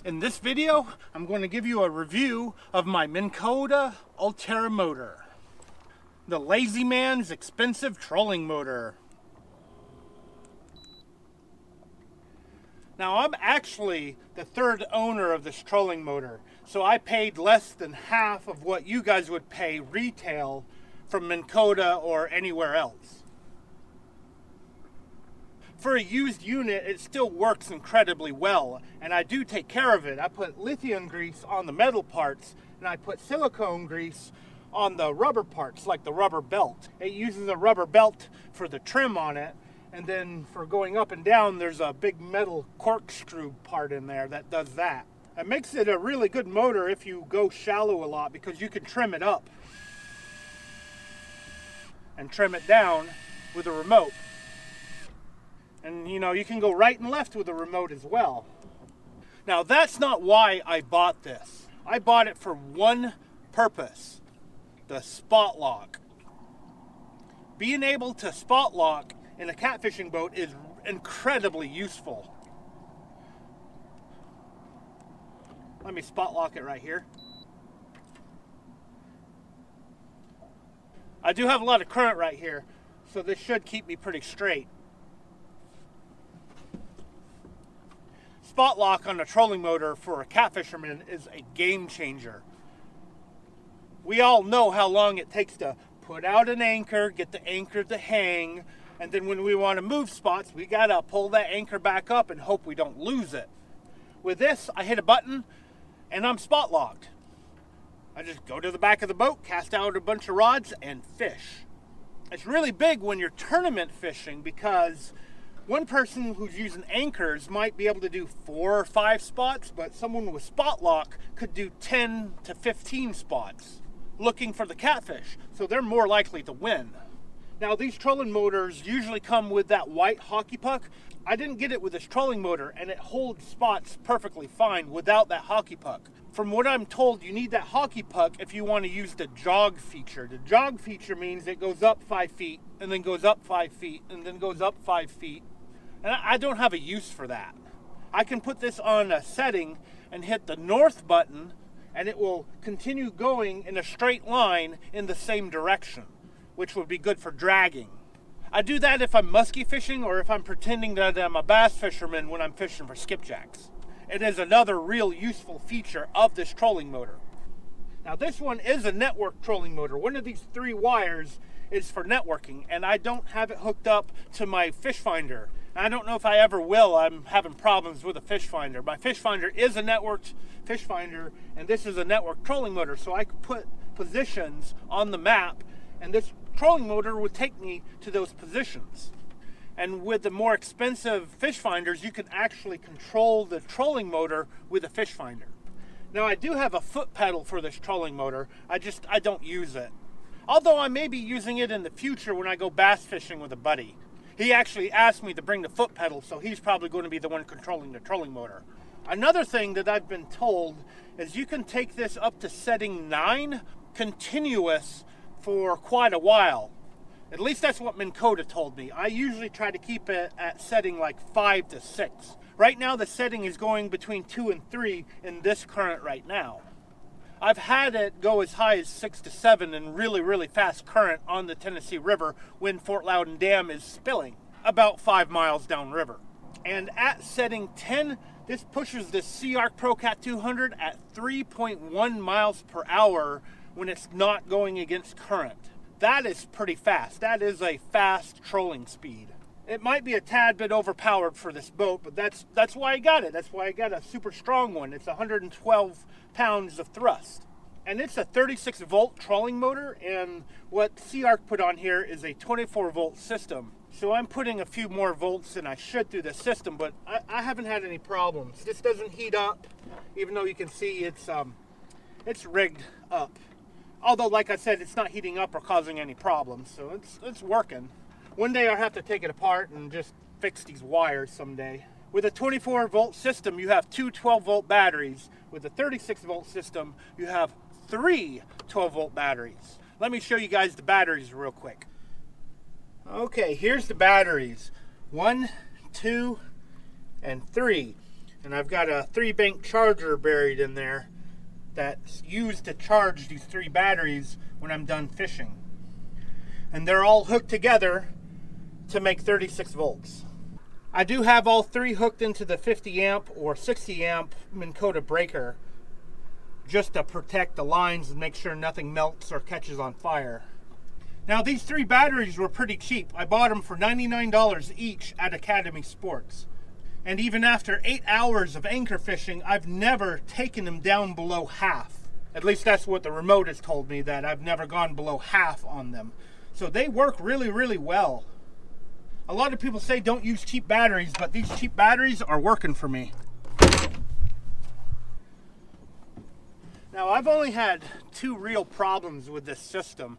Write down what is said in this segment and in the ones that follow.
In this video, I'm going to give you a review of my Minn Kota Ulterra motor. The lazy man's expensive trolling motor. Now I'm actually the third owner of this trolling motor, so I paid less than half of what you guys would pay retail from Minn Kota or anywhere else. For a used unit, it still works incredibly well, and I do take care of it. I put lithium grease on the metal parts, and I put silicone grease on the rubber parts, like the rubber belt. It uses a rubber belt for the trim on it, and then for going up and down, there's a big metal corkscrew part in there that does that. It makes it a really good motor if you go shallow a lot, because you can trim it up and trim it down with a remote. And you know, you can go right and left with the remote as well. Now that's not why I bought this. I bought it for one purpose: the spot lock. Being able to spot lock in a catfishing boat is incredibly useful. Let me spot lock it right here. I do have a lot of current right here, so this should keep me pretty straight. Spot lock on a trolling motor for a catfisherman is a game changer. We all know how long it takes to put out an anchor, get the anchor to hang, and then when we want to move spots, we gotta pull that anchor back up and hope we don't lose it. With this, I hit a button and I'm spot locked. I just go to the back of the boat, cast out a bunch of rods, and fish. It's really big when you're tournament fishing, because one person who's using anchors might be able to do 4 or 5 spots, but someone with spot lock could do 10 to 15 spots looking for the catfish, so they're more likely to win. Now these trolling motors usually come with that white hockey puck. I didn't get it with this trolling motor, and it holds spots perfectly fine without that hockey puck. From what I'm told, you need that hockey puck if you want to use the jog feature. The jog feature means it goes up 5 feet, and then goes up 5 feet, and then goes up 5 feet. And I don't have a use for that. I can put this on a setting and hit the north button, and it will continue going in a straight line in the same direction, which would be good for dragging. I do that if I'm musky fishing, or if I'm pretending that I'm a bass fisherman when I'm fishing for skipjacks. It is another real useful feature of this trolling motor. Now this one is a network trolling motor. One of these 3 wires is for networking, and I don't have it hooked up to my fish finder. I don't know if I ever will. I'm having problems with a fish finder. My fish finder is a networked fish finder, and this is a network trolling motor, so I could put positions on the map, and this trolling motor would take me to those positions. And with the more expensive fish finders, you can actually control the trolling motor with a fish finder. Now I do have a foot pedal for this trolling motor. I don't use it. Although I may be using it in the future when I go bass fishing with a buddy. He actually asked me to bring the foot pedal, so he's probably going to be the one controlling the trolling motor. Another thing that I've been told is you can take this up to setting 9 continuous for quite a while. At least that's what Minn Kota told me. I usually try to keep it at setting like 5 to 6. Right now the setting is going between 2 and 3 in this current right now. I've had it go as high as 6 to 7 in really fast current on the Tennessee River when Fort Loudon Dam is spilling about 5 miles downriver. And at setting 10, this pushes the SeaArk ProCat 200 at 3.1 miles per hour when it's not going against current. That is pretty fast. That is a fast trolling speed. It might be a tad bit overpowered for this boat, but that's why I got it. That's why I got a super strong one. It's 112 pounds of thrust. And it's a 36 volt trolling motor, and what SeaArk put on here is a 24 volt system. So I'm putting a few more volts than I should through the system, but I haven't had any problems. This doesn't heat up, even though you can see it's rigged up. Although, like I said, it's not heating up or causing any problems, so it's working. One day I'll have to take it apart and just fix these wires someday. With a 24 volt system, you have 2 12 volt batteries. With a 36 volt system, you have 3 12 volt batteries. Let me show you guys the batteries real quick. Okay, here's the batteries. 1, 2, and 3. And I've got a 3-bank charger buried in there that's used to charge these 3 batteries when I'm done fishing. And they're all hooked together to make 36 volts. I do have all 3 hooked into the 50 amp or 60 amp Minn Kota breaker, just to protect the lines and make sure nothing melts or catches on fire. Now these 3 batteries were pretty cheap. I bought them for $99 each at Academy Sports. And even after 8 hours of anchor fishing, I've never taken them down below half. At least that's what the remote has told me, that I've never gone below half on them. So they work really, really well. A lot of people say don't use cheap batteries, but these cheap batteries are working for me. Now I've only had 2 real problems with this system.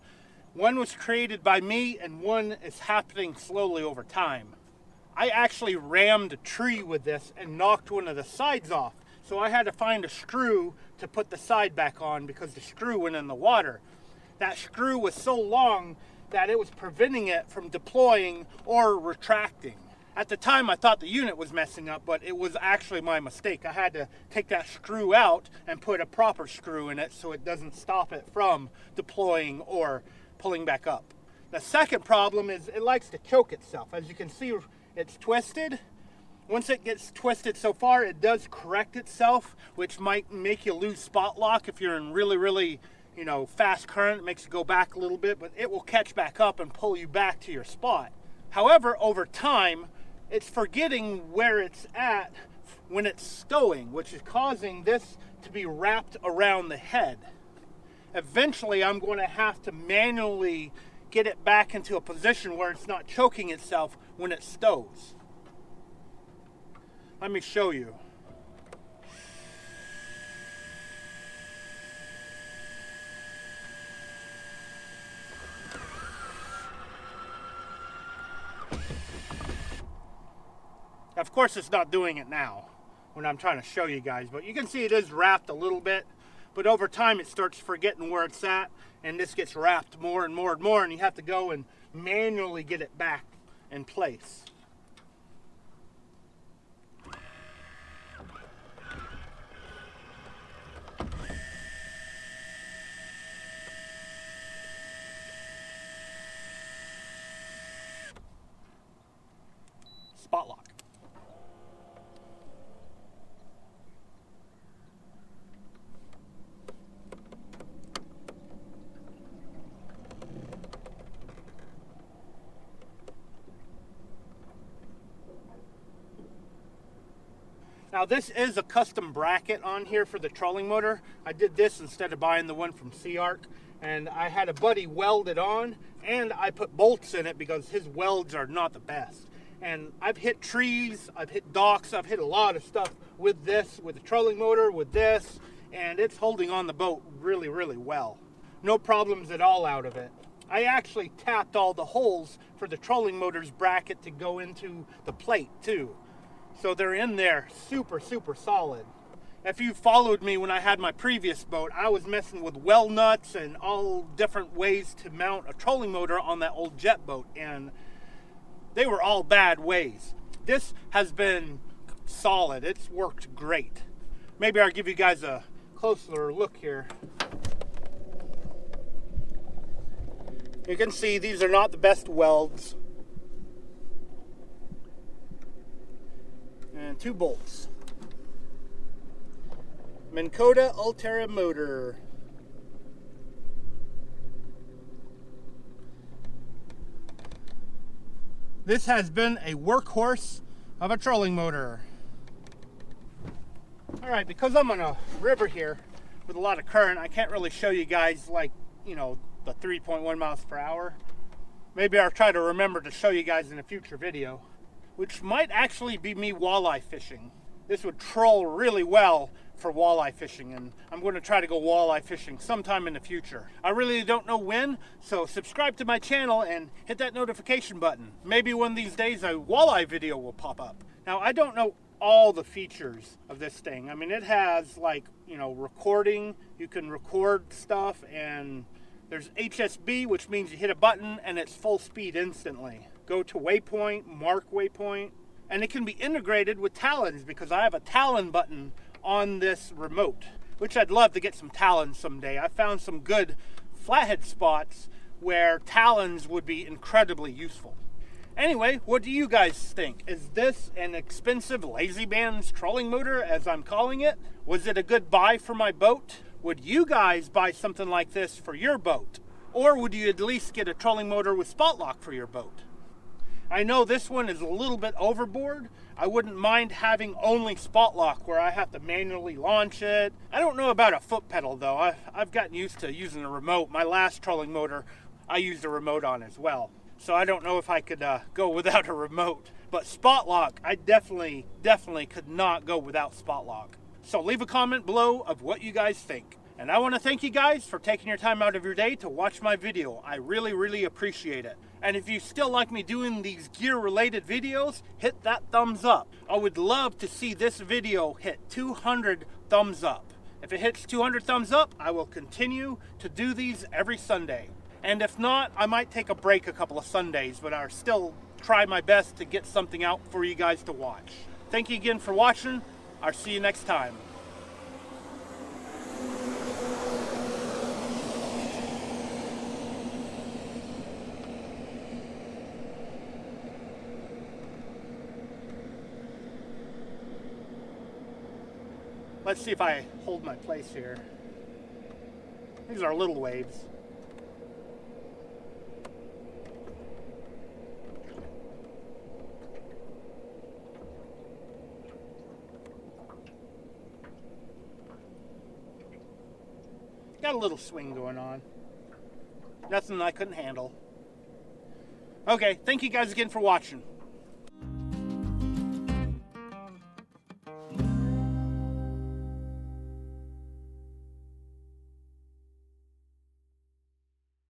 One was created by me and one is happening slowly over time. I actually rammed a tree with this and knocked one of the sides off. So I had to find a screw to put the side back on because the screw went in the water. That screw was so long that it was preventing it from deploying or retracting. At the time I thought the unit was messing up, but it was actually my mistake. I had to take that screw out and put a proper screw in it so it doesn't stop it from deploying or pulling back up. The second problem is it likes to choke itself. As you can see, it's twisted. Once it gets twisted so far, it does correct itself, which might make you lose spot lock if you're in really, fast current. It makes you go back a little bit, but it will catch back up and pull you back to your spot. However, over time, it's forgetting where it's at when it's stowing, which is causing this to be wrapped around the head. Eventually, I'm going to have to manually get it back into a position where it's not choking itself when it stows. Let me show you. Of course it's not doing it now when I'm trying to show you guys, but you can see it is wrapped a little bit, but over time it starts forgetting where it's at and this gets wrapped more and more and more, and you have to go and manually get it back in place. Spot lock. Now this is a custom bracket on here for the trolling motor. I did this instead of buying the one from SeaArk, and I had a buddy weld it on, and I put bolts in it because his welds are not the best. And I've hit trees, I've hit docks, I've hit a lot of stuff with this, with the trolling motor, with this, and it's holding on the boat really, really well. No problems at all out of it. I actually tapped all the holes for the trolling motor's bracket to go into the plate too. So they're in there super, super solid. If you followed me when I had my previous boat, I was messing with well nuts and all different ways to mount a trolling motor on that old jet boat, and they were all bad ways. This has been solid. It's worked great. Maybe I'll give you guys a closer look here. You can see these are not the best welds. And 2 bolts. Minn Kota Ulterra motor. This has been a workhorse of a trolling motor. Alright, because I'm on a river here with a lot of current, I can't really show you guys the 3.1 miles per hour. Maybe I'll try to remember to show you guys in a future video, which might actually be me walleye fishing. This would troll really well for walleye fishing, and I'm going to try to go walleye fishing sometime in the future. I really don't know when, so subscribe to my channel and hit that notification button. Maybe one of these days a walleye video will pop up. Now, I don't know all the features of this thing. I mean, it has recording. You can record stuff, and there's HSB, which means you hit a button and it's full speed instantly. Go to waypoint, mark waypoint, And it can be integrated with talons because I have a talon button on this remote, which I'd love to get some talons someday. I found some good flathead spots where talons would be incredibly useful. Anyway, what do you guys think? Is this an expensive Lazy Bands trolling motor, as I'm calling it? Was it a good buy for my boat? Would you guys buy something like this for your boat? Or would you at least get a trolling motor with spot lock for your boat? I know this one is a little bit overboard. I wouldn't mind having only spot lock where I have to manually launch it. I don't know about a foot pedal though. I've gotten used to using a remote. My last trolling motor, I used a remote on as well. So I don't know if I could go without a remote. But spot lock, I definitely could not go without spot lock. So leave a comment below of what you guys think. And I want to thank you guys for taking your time out of your day to watch my video. I really appreciate it. And if you still like me doing these gear related videos, hit that thumbs up. I would love to see this video hit 200 thumbs up. If it hits 200 thumbs up, I will continue to do these every Sunday. And if not, I might take a break a couple of Sundays, but I'll still try my best to get something out for you guys to watch. Thank you again for watching. I'll see you next time. Let's see if I hold my place here. These are little waves. Got a little swing going on. Nothing I couldn't handle. Okay, thank you guys again for watching.